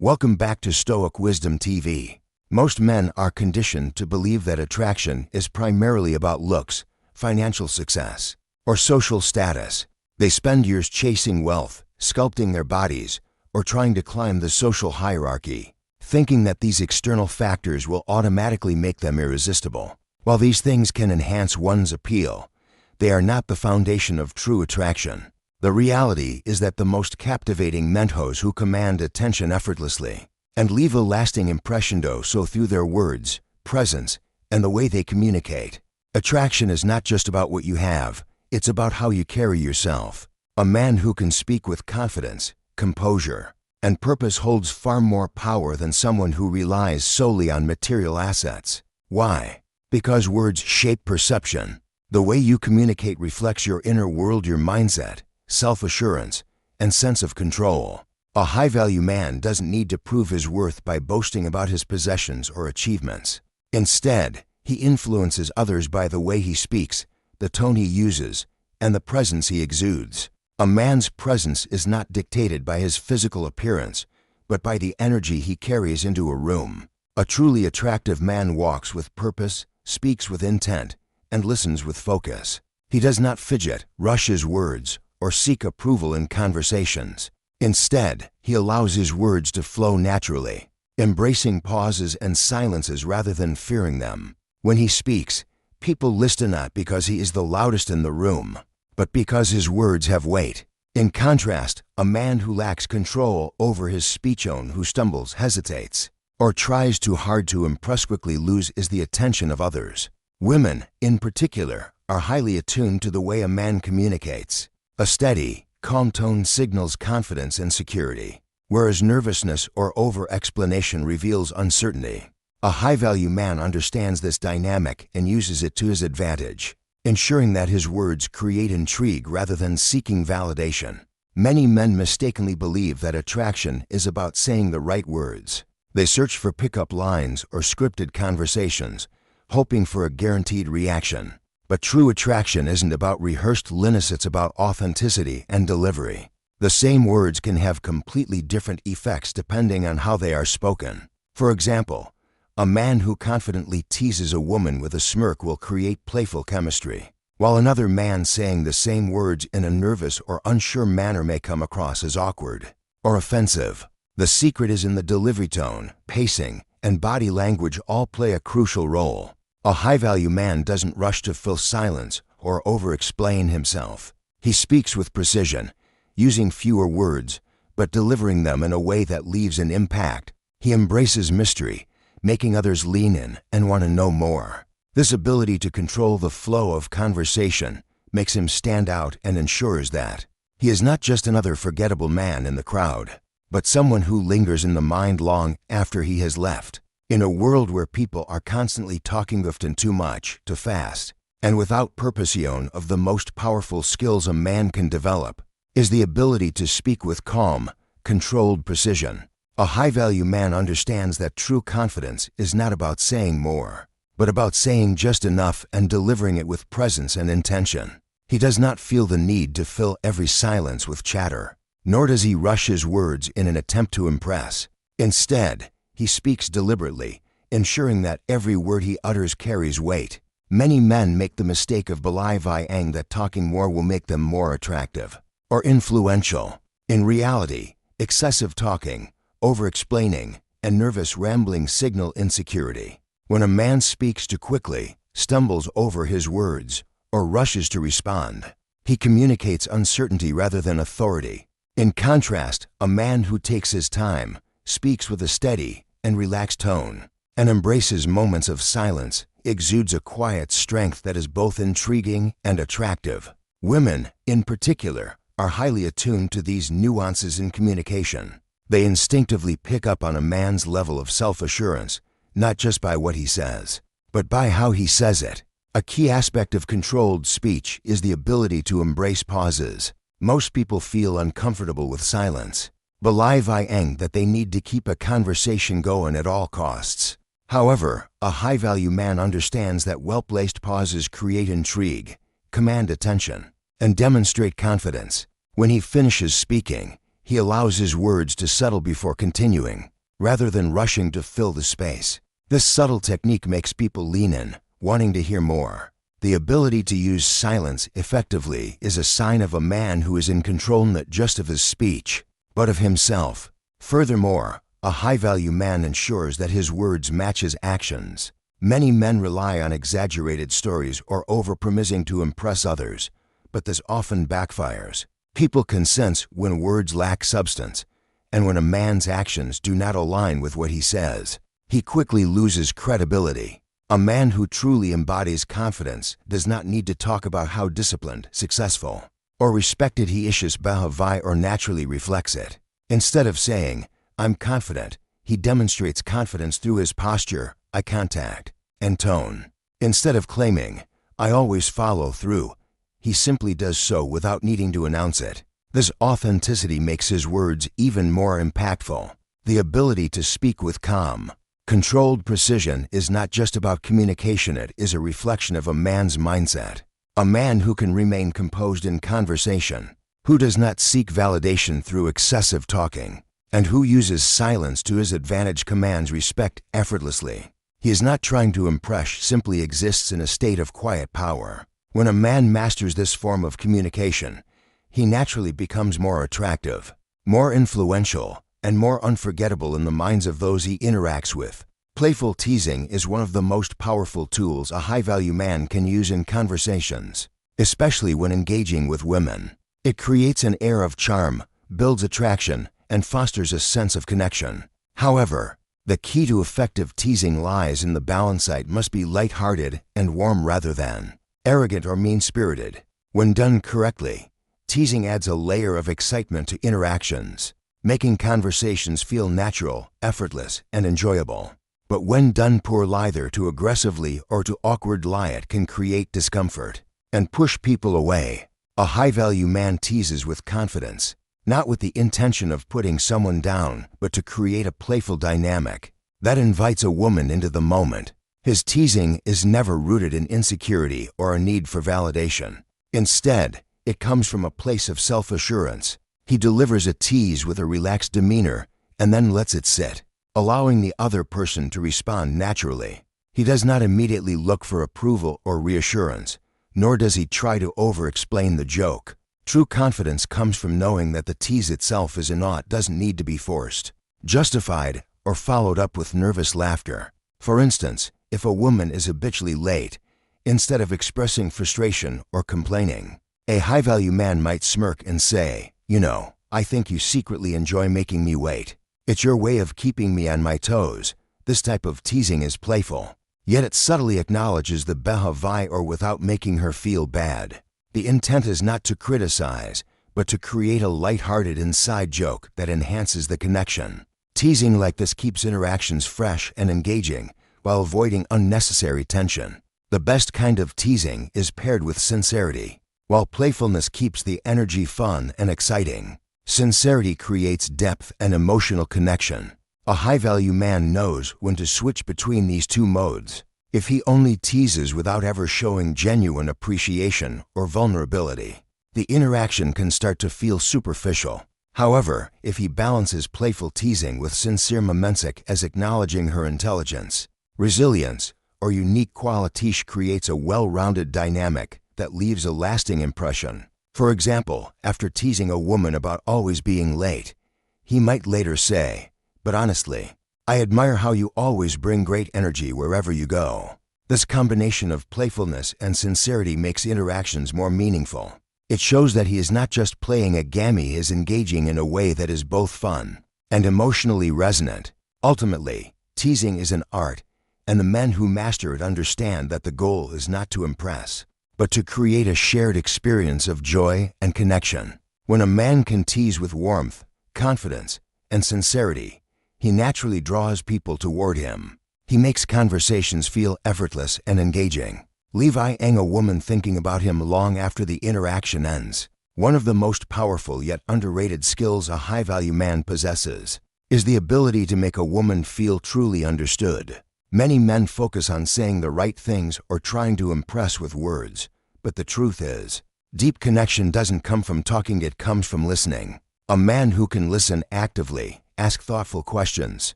Welcome back to Stoic Wisdom TV. Most men are conditioned to believe that attraction is primarily about looks, financial success, or social status. They spend years chasing wealth, sculpting their bodies, or trying to climb the social hierarchy, thinking that these external factors will automatically make them irresistible. While these things can enhance one's appeal, they are not the foundation of true attraction. The reality is that the most captivating mentos who command attention effortlessly and leave a lasting impression do so through their words, presence, and the way they communicate. Attraction is not just about what you have, it's about how you carry yourself. A man who can speak with confidence, composure, and purpose holds far more power than someone who relies solely on material assets. Why? Because words shape perception. The way you communicate reflects your inner world, your mindset, self-assurance, and sense of control. A high-value man doesn't need to prove his worth by boasting about his possessions or achievements. Instead, he influences others by the way he speaks, the tone he uses, and the presence he exudes. A man's presence is not dictated by his physical appearance, but by the energy he carries into a room. A truly attractive man walks with purpose, speaks with intent, and listens with focus. He does not fidget, rush his words, or seek approval in conversations. Instead, he allows his words to flow naturally, embracing pauses and silences rather than fearing them. When he speaks, people listen not because he is the loudest in the room, but because his words have weight. In contrast, a man who lacks control over his speech, who stumbles, hesitates, or tries too hard to impress quickly loses the attention of others. Women, in particular, are highly attuned to the way a man communicates. A steady, calm tone signals confidence and security, whereas nervousness or over-explanation reveals uncertainty. A high-value man understands this dynamic and uses it to his advantage, ensuring that his words create intrigue rather than seeking validation. Many men mistakenly believe that attraction is about saying the right words. They search for pickup lines or scripted conversations, hoping for a guaranteed reaction. But true attraction isn't about rehearsed liness, it's about authenticity and delivery. The same words can have completely different effects depending on how they are spoken. For example, a man who confidently teases a woman with a smirk will create playful chemistry, while another man saying the same words in a nervous or unsure manner may come across as awkward or offensive. The secret is in the delivery tone, pacing, and body language all play a crucial role. A high-value man doesn't rush to fill silence or over-explain himself. He speaks with precision, using fewer words, but delivering them in a way that leaves an impact. He embraces mystery, making others lean in and want to know more. This ability to control the flow of conversation makes him stand out and ensures that he is not just another forgettable man in the crowd, but someone who lingers in the mind long after he has left. In a world where people are constantly talking often too much, too fast, and without purpose, one of the most powerful skills a man can develop is the ability to speak with calm, controlled precision. A high-value man understands that true confidence is not about saying more, but about saying just enough and delivering it with presence and intention. He does not feel the need to fill every silence with chatter, nor does he rush his words in an attempt to impress. Instead, he speaks deliberately, ensuring that every word he utters carries weight. Many men make the mistake of believing that talking more will make them more attractive or influential. In reality, excessive talking, over-explaining, and nervous rambling signal insecurity. When a man speaks too quickly, stumbles over his words, or rushes to respond, he communicates uncertainty rather than authority. In contrast, a man who takes his time, speaks with a steady and relaxed tone, and embraces moments of silence, exudes a quiet strength that is both intriguing and attractive. Women, in particular, are highly attuned to these nuances in communication. They instinctively pick up on a man's level of self-assurance, not just by what he says, but by how he says it. A key aspect of controlled speech is the ability to embrace pauses. Most people feel uncomfortable with silence, believing that they need to keep a conversation going at all costs. However, a high-value man understands that well-placed pauses create intrigue, command attention, and demonstrate confidence. When he finishes speaking, He allows his words to settle before continuing, rather than rushing to fill the space. This subtle technique makes people lean in, wanting to hear more. The ability to use silence effectively is a sign of a man who is in control not just of his speech, but of himself. Furthermore, a high-value man ensures that his words match his actions. Many men rely on exaggerated stories or over-promising to impress others, but this often backfires. People can sense when words lack substance, and when a man's actions do not align with what he says, he quickly loses credibility. A man who truly embodies confidence does not need to talk about how disciplined, successful, or respected he is or naturally reflects it. Instead of saying, "I'm confident," he demonstrates confidence through his posture, eye contact, and tone. Instead of claiming, "I always follow through," he simply does so without needing to announce it. This authenticity makes his words even more impactful. The ability to speak with calm, controlled precision is not just about communication, it is a reflection of a man's mindset. A man who can remain composed in conversation, who does not seek validation through excessive talking, and who uses silence to his advantage commands respect effortlessly. He is not trying to impress, simply exists in a state of quiet power. When a man masters this form of communication, he naturally becomes more attractive, more influential, and more unforgettable in the minds of those he interacts with. Playful teasing is one of the most powerful tools a high-value man can use in conversations, especially when engaging with women. It creates an air of charm, builds attraction, and fosters a sense of connection. However, the key to effective teasing lies in the balance. It must be light-hearted and warm rather than arrogant or mean-spirited. When done correctly, teasing adds a layer of excitement to interactions, making conversations feel natural, effortless, and enjoyable. But when done poorly, either too aggressively or too awkwardly, it can create discomfort and push people away. A high-value man teases with confidence, not with the intention of putting someone down, but to create a playful dynamic that invites a woman into the moment. His teasing is never rooted in insecurity or a need for validation. Instead, it comes from a place of self-assurance. He delivers a tease with a relaxed demeanor and then lets it sit, allowing the other person to respond naturally. He does not immediately look for approval or reassurance, nor does he try to over-explain the joke. True confidence comes from knowing that the tease itself is doesn't need to be forced, justified, or followed up with nervous laughter. For instance, if a woman is habitually late, instead of expressing frustration or complaining, a high-value man might smirk and say, "You know, I think you secretly enjoy making me wait. It's your way of keeping me on my toes." This type of teasing is playful, yet it subtly acknowledges the behavior or without making her feel bad. The intent is not to criticize, but to create a light-hearted inside joke that enhances the connection. Teasing like this keeps interactions fresh and engaging while avoiding unnecessary tension. The best kind of teasing is paired with sincerity. While playfulness keeps the energy fun and exciting, sincerity creates depth and emotional connection. A high-value man knows when to switch between these two modes. If he only teases without ever showing genuine appreciation or vulnerability, the interaction can start to feel superficial. However, if he balances playful teasing with sincere moments as acknowledging her intelligence, resilience, or unique qualities, creates a well-rounded dynamic that leaves a lasting impression. For example, after teasing a woman about always being late, he might later say, "But honestly, I admire how you always bring great energy wherever you go." This combination of playfulness and sincerity makes interactions more meaningful. It shows that he is not just playing a game, he is engaging in a way that is both fun and emotionally resonant. Ultimately, teasing is an art, and the men who master it understand that the goal is not to impress, but to create a shared experience of joy and connection. When a man can tease with warmth, confidence, and sincerity, he naturally draws people toward him. He makes conversations feel effortless and engaging, leaving a woman thinking about him long after the interaction ends. One of the most powerful yet underrated skills a high-value man possesses is the ability to make a woman feel truly understood. Many men focus on saying the right things or trying to impress with words, but the truth is, deep connection doesn't come from talking, it comes from listening. A man who can listen actively, ask thoughtful questions,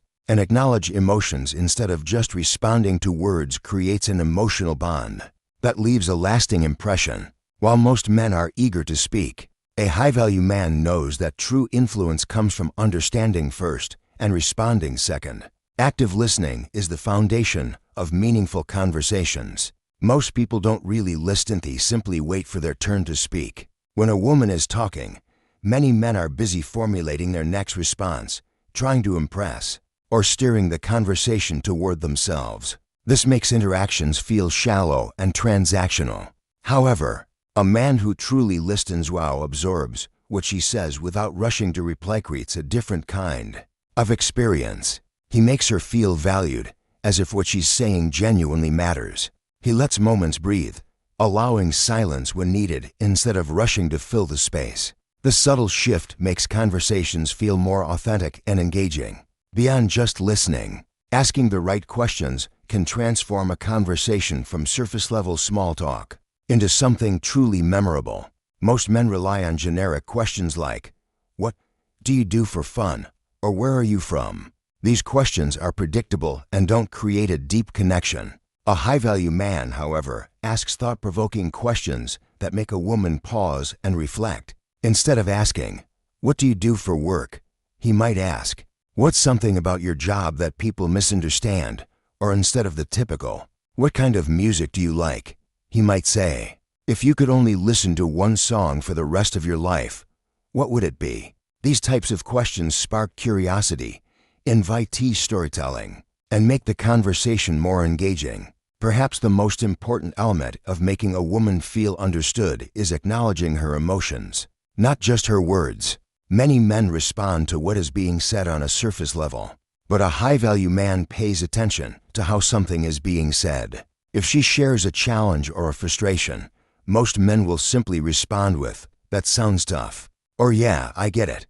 and acknowledge emotions instead of just responding to words creates an emotional bond that leaves a lasting impression. While most men are eager to speak, a high-value man knows that true influence comes from understanding first and responding second. Active listening is the foundation of meaningful conversations. Most people don't really listen, they simply wait for their turn to speak. When a woman is talking, many men are busy formulating their next response, trying to impress, or steering the conversation toward themselves. This makes interactions feel shallow and transactional. However, a man who truly listens while absorbs what she says without rushing to reply creates a different kind of experience. He makes her feel valued, as if what she's saying genuinely matters. He lets moments breathe, allowing silence when needed instead of rushing to fill the space. The subtle shift makes conversations feel more authentic and engaging. Beyond just listening, asking the right questions can transform a conversation from surface-level small talk into something truly memorable. Most men rely on generic questions like, "What do you do for fun?" or "Where are you from?" These questions are predictable and don't create a deep connection. A high-value man, however, asks thought-provoking questions that make a woman pause and reflect. Instead of asking, "What do you do for work?" he might ask, "What's something about your job that people misunderstand?" Or instead of the typical, "What kind of music do you like?" he might say, "If you could only listen to one song for the rest of your life, what would it be?" These types of questions spark curiosity, invite storytelling, and make the conversation more engaging. Perhaps the most important element of making a woman feel understood is acknowledging her emotions, not just her words. Many men respond to what is being said on a surface level, but a high-value man pays attention to how something is being said. If she shares a challenge or a frustration, most men will simply respond with, "That sounds tough," or "Yeah, I get it."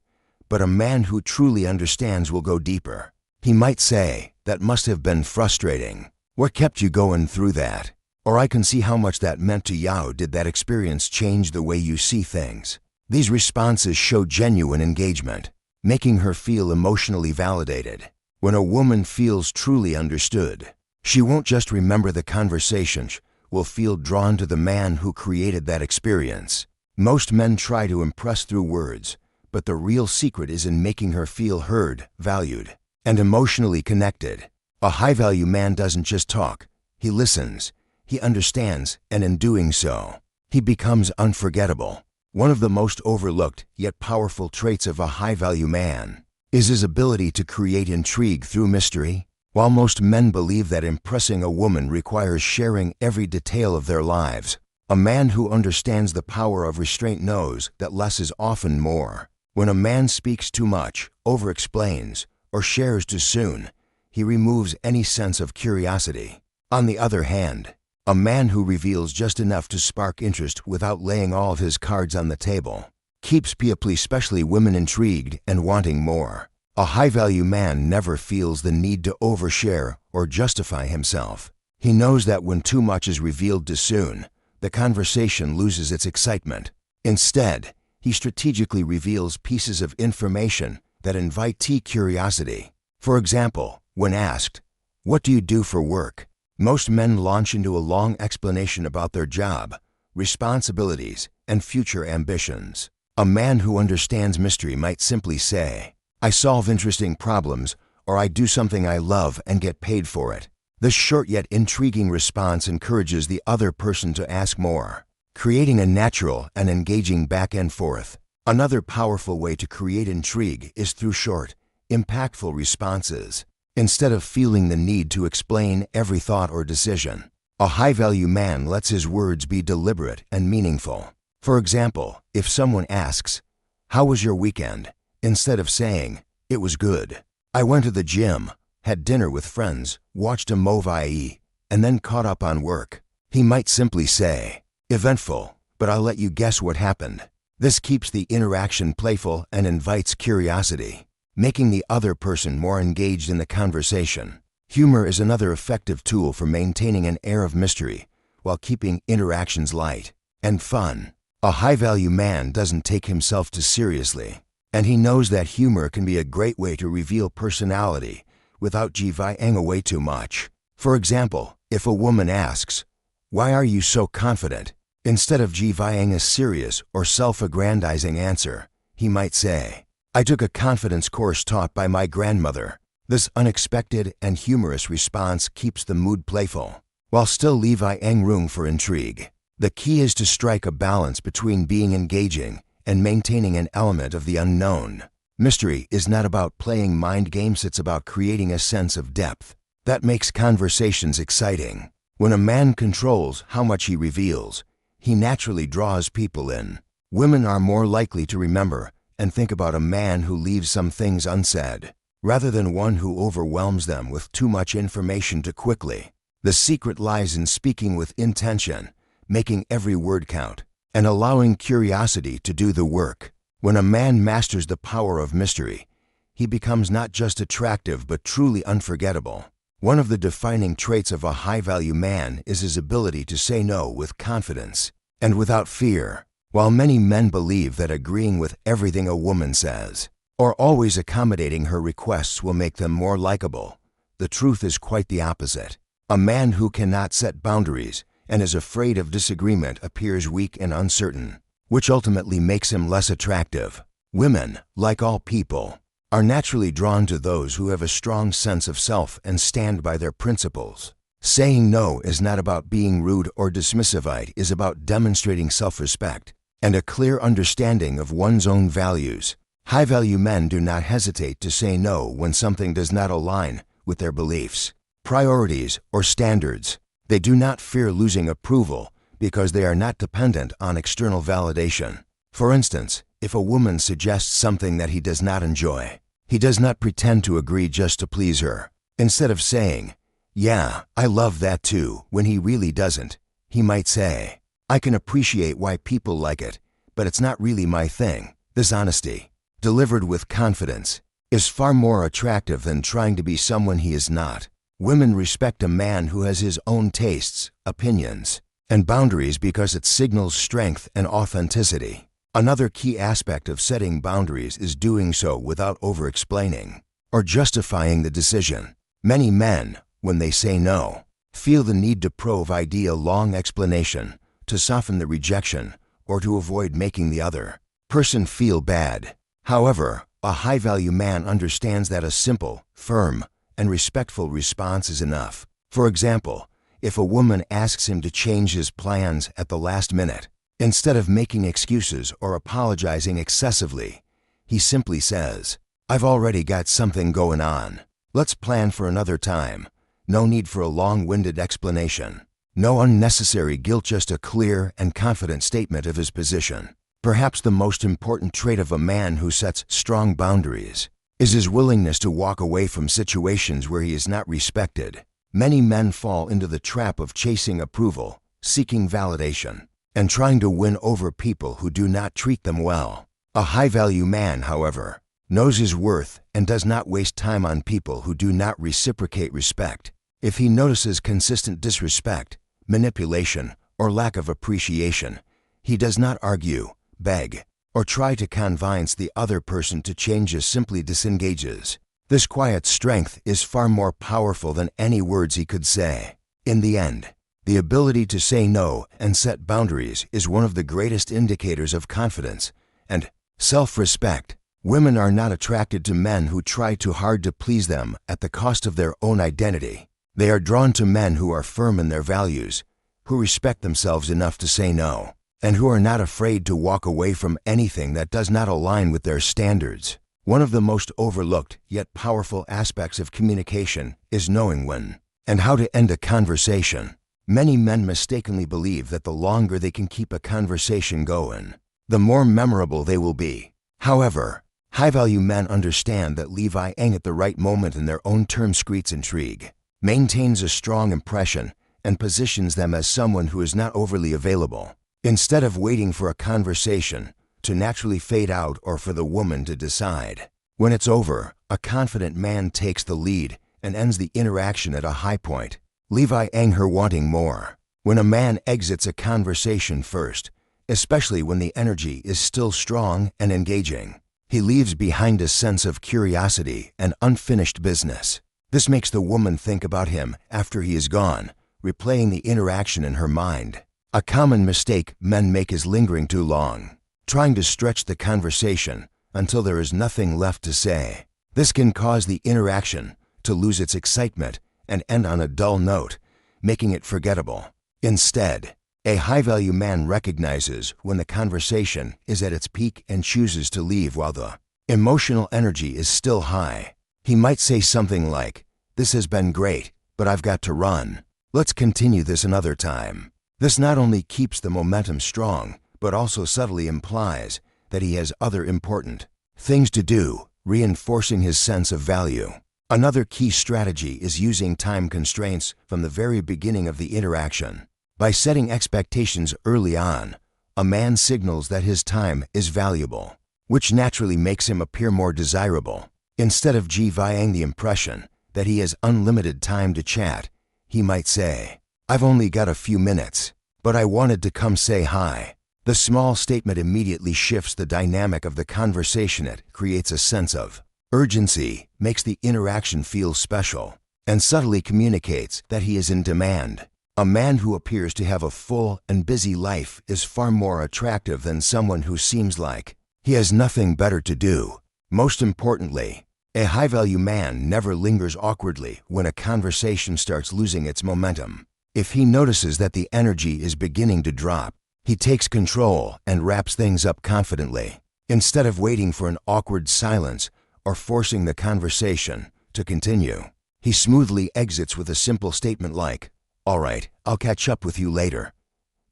But a man who truly understands will go deeper. He might say, "That must have been frustrating. What kept you going through that?" Or "I can see how much that meant to you. Did that experience change the way you see things?" These responses show genuine engagement, making her feel emotionally validated. When a woman feels truly understood, she won't just remember the conversation, she will feel drawn to the man who created that experience. Most men try to impress through words, but the real secret is in making her feel heard, valued, and emotionally connected. A high-value man doesn't just talk, he listens, he understands, and in doing so, he becomes unforgettable. One of the most overlooked yet powerful traits of a high-value man is his ability to create intrigue through mystery. While most men believe that impressing a woman requires sharing every detail of their lives, a man who understands the power of restraint knows that less is often more. When a man speaks too much, over-explains, or shares too soon, he removes any sense of curiosity. On the other hand, a man who reveals just enough to spark interest without laying all of his cards on the table keeps people, especially women, intrigued and wanting more. A high-value man never feels the need to overshare or justify himself. He knows that when too much is revealed too soon, the conversation loses its excitement. Instead, he strategically reveals pieces of information that invite curiosity. For example, when asked, "What do you do for work?" most men launch into a long explanation about their job, responsibilities, and future ambitions. A man who understands mystery might simply say, "I solve interesting problems," or "I do something I love and get paid for it." This short yet intriguing response encourages the other person to ask more, creating a natural and engaging back and forth. Another powerful way to create intrigue is through short, impactful responses. Instead of feeling the need to explain every thought or decision, a high-value man lets his words be deliberate and meaningful. For example, if someone asks, "How was your weekend?" instead of saying, "It was good. I went to the gym, had dinner with friends, watched a movie, and then caught up on work," he might simply say, "Eventful, but I'll let you guess what happened." This keeps the interaction playful and invites curiosity, making the other person more engaged in the conversation. Humor is another effective tool for maintaining an air of mystery while keeping interactions light and fun. A high-value man doesn't take himself too seriously, And he knows that humor can be a great way to reveal personality without jivaing away too much. For example, if a woman asks, "Why are you so confident?" instead of jivaing a serious or self-aggrandizing answer, he might say, "I took a confidence course taught by my grandmother." This unexpected and humorous response keeps the mood playful, while still leaving room for intrigue. The key is to strike a balance between being engaging and maintaining an element of the unknown. Mystery is not about playing mind games, it's about creating a sense of depth that makes conversations exciting. When a man controls how much he reveals, he naturally draws people in. Women are more likely to remember and think about a man who leaves some things unsaid, rather than one who overwhelms them with too much information too quickly. The secret lies in speaking with intention, making every word count, and allowing curiosity to do the work. When a man masters the power of mystery, he becomes not just attractive but truly unforgettable. One of the defining traits of a high-value man is his ability to say no with confidence and without fear. While many men believe that agreeing with everything a woman says or always accommodating her requests will make them more likable, the truth is quite the opposite. A man who cannot set boundaries and is afraid of disagreement appears weak and uncertain, which ultimately makes him less attractive. Women, like all people, are naturally drawn to those who have a strong sense of self and stand by their principles. Saying no is not about being rude or dismissive, it is about demonstrating self-respect and a clear understanding of one's own values. High-value men do not hesitate to say no when something does not align with their beliefs, priorities, or standards. They do not fear losing approval because they are not dependent on external validation. For instance, if a woman suggests something that he does not enjoy, he does not pretend to agree just to please her. Instead of saying, "Yeah, I love that too," when he really doesn't, he might say, "I can appreciate why people like it, but it's not really my thing." This honesty, delivered with confidence, is far more attractive than trying to be someone he is not. Women respect a man who has his own tastes, opinions, and boundaries because it signals strength and authenticity. Another key aspect of setting boundaries is doing so without over-explaining or justifying the decision. Many men, when they say no, feel the need to provide a long explanation to soften the rejection or to avoid making the other person feel bad. However, a high-value man understands that a simple, firm, and respectful response is enough. For example, if a woman asks him to change his plans at the last minute, instead of making excuses or apologizing excessively, he simply says, "I've already got something going on. Let's plan for another time." No need for a long-winded explanation. No unnecessary guilt, just a clear and confident statement of his position. Perhaps the most important trait of a man who sets strong boundaries is his willingness to walk away from situations where he is not respected. Many men fall into the trap of chasing approval, seeking validation, and trying to win over people who do not treat them well. A high-value man, however, knows his worth and does not waste time on people who do not reciprocate respect. If he notices consistent disrespect, manipulation, or lack of appreciation, he does not argue, beg, or try to convince the other person to change, simply disengages. This quiet strength is far more powerful than any words he could say. In the end, the ability to say no and set boundaries is one of the greatest indicators of confidence and self-respect. Women are not attracted to men who try too hard to please them at the cost of their own identity. They are drawn to men who are firm in their values, who respect themselves enough to say no, and who are not afraid to walk away from anything that does not align with their standards. One of the most overlooked yet powerful aspects of communication is knowing when and how to end a conversation. Many men mistakenly believe that the longer they can keep a conversation going, the more memorable they will be. However, high-value men understand that leaving at the right moment in their own terms creates intrigue, maintains a strong impression, and positions them as someone who is not overly available. Instead of waiting for a conversation to naturally fade out or for the woman to decide when it's over, a confident man takes the lead and ends the interaction at a high point, leaving her wanting more. When a man exits a conversation first, especially when the energy is still strong and engaging, He leaves behind a sense of curiosity and unfinished business. This makes the woman think about him after he is gone, replaying the interaction in her mind. A common mistake men make is lingering too long, trying to stretch the conversation until there is nothing left to say. This can cause the interaction to lose its excitement and end on a dull note, making it forgettable. Instead, a high-value man recognizes when the conversation is at its peak and chooses to leave while the emotional energy is still high. He might say something like, "This has been great, but I've got to run. Let's continue this another time." This not only keeps the momentum strong, but also subtly implies that he has other important things to do, reinforcing his sense of value. Another key strategy is using time constraints from the very beginning of the interaction. By setting expectations early on, a man signals that his time is valuable, which naturally makes him appear more desirable. Instead of giving the impression that he has unlimited time to chat, he might say, "I've only got a few minutes, but I wanted to come say hi." The small statement immediately shifts the dynamic of the conversation. It creates a sense of urgency, makes the interaction feel special, and subtly communicates that he is in demand. A man who appears to have a full and busy life is far more attractive than someone who seems like he has nothing better to do. Most importantly, a high-value man never lingers awkwardly when a conversation starts losing its momentum. If he notices that the energy is beginning to drop, he takes control and wraps things up confidently. Instead of waiting for an awkward silence or forcing the conversation to continue, he smoothly exits with a simple statement like, "All right, I'll catch up with you later."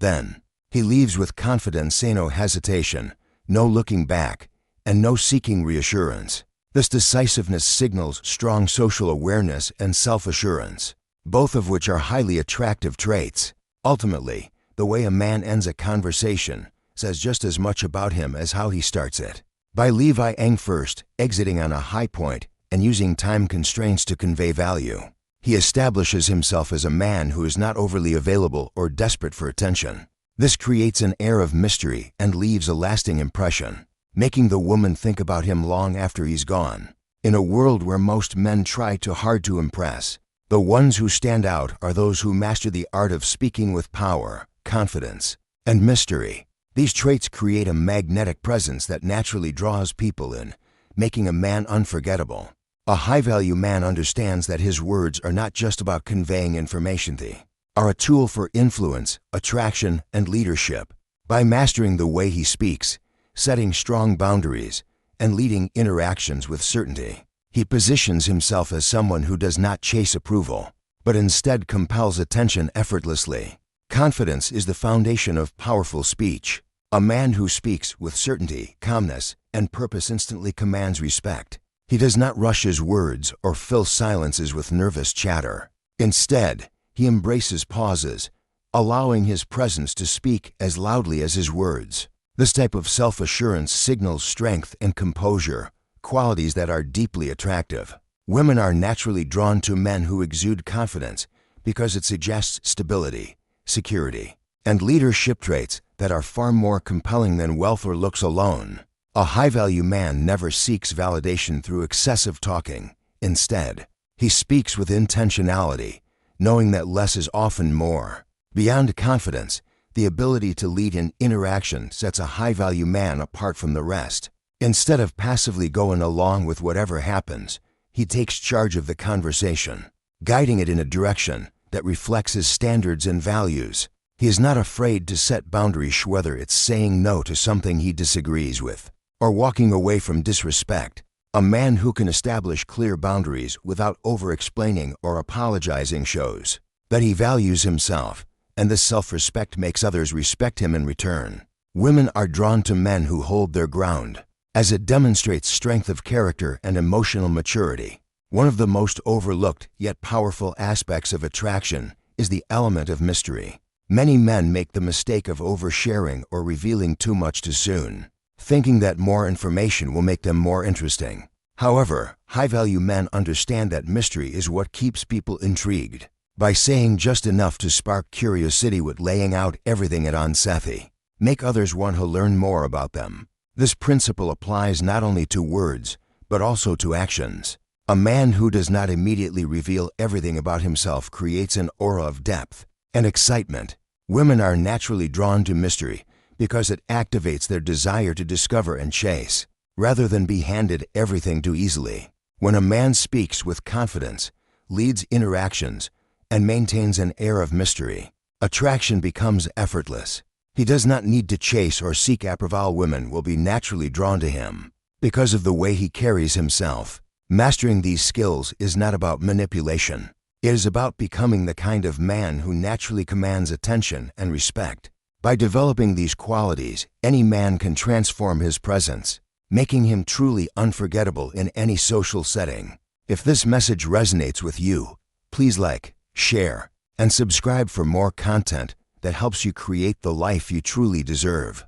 Then, he leaves with confidence, no hesitation, no looking back, and no seeking reassurance. This decisiveness signals strong social awareness and self-assurance, both of which are highly attractive traits. Ultimately, the way a man ends a conversation says just as much about him as how he starts it. By leaving first, exiting on a high point, and using time constraints to convey value, he establishes himself as a man who is not overly available or desperate for attention. This creates an air of mystery and leaves a lasting impression, making the woman think about him long after he's gone. In a world where most men try too hard to impress, the ones who stand out are those who master the art of speaking with power, confidence, and mystery. These traits create a magnetic presence that naturally draws people in, making a man unforgettable. A high-value man understands that his words are not just about conveying information. They are a tool for influence, attraction, and leadership. By mastering the way he speaks, setting strong boundaries, and leading interactions with certainty, he positions himself as someone who does not chase approval, but instead compels attention effortlessly. Confidence is the foundation of powerful speech. A man who speaks with certainty, calmness, and purpose instantly commands respect. He does not rush his words or fill silences with nervous chatter. Instead, he embraces pauses, allowing his presence to speak as loudly as his words. This type of self-assurance signals strength and composure, qualities that are deeply attractive. Women are naturally drawn to men who exude confidence because it suggests stability, security, and leadership traits that are far more compelling than wealth or looks alone. A high-value man never seeks validation through excessive talking. Instead, he speaks with intentionality, knowing that less is often more. Beyond confidence, the ability to lead an interaction sets a high-value man apart from the rest. Instead of passively going along with whatever happens, he takes charge of the conversation, guiding it in a direction that reflects his standards and values. He is not afraid to set boundaries, whether it's saying no to something he disagrees with or walking away from disrespect. A man who can establish clear boundaries without over-explaining or apologizing shows that he values himself, and this self-respect makes others respect him in return. Women are drawn to men who hold their ground, as it demonstrates strength of character and emotional maturity. One of the most overlooked yet powerful aspects of attraction is the element of mystery. Many men make the mistake of oversharing or revealing too much too soon, thinking that more information will make them more interesting. However, high-value men understand that mystery is what keeps people intrigued. By saying just enough to spark curiosity with laying out everything at onset, make others want to learn more about them. This principle applies not only to words, but also to actions. A man who does not immediately reveal everything about himself creates an aura of depth and excitement. Women are naturally drawn to mystery because it activates their desire to discover and chase, rather than be handed everything too easily. When a man speaks with confidence, leads interactions, and maintains an air of mystery, attraction becomes effortless. He does not need to chase or seek approval. Women will be naturally drawn to him because of the way he carries himself. Mastering these skills is not about manipulation. It is about becoming the kind of man who naturally commands attention and respect. By developing these qualities, any man can transform his presence, making him truly unforgettable in any social setting. If this message resonates with you, please like, share, and subscribe for more content that helps you create the life you truly deserve.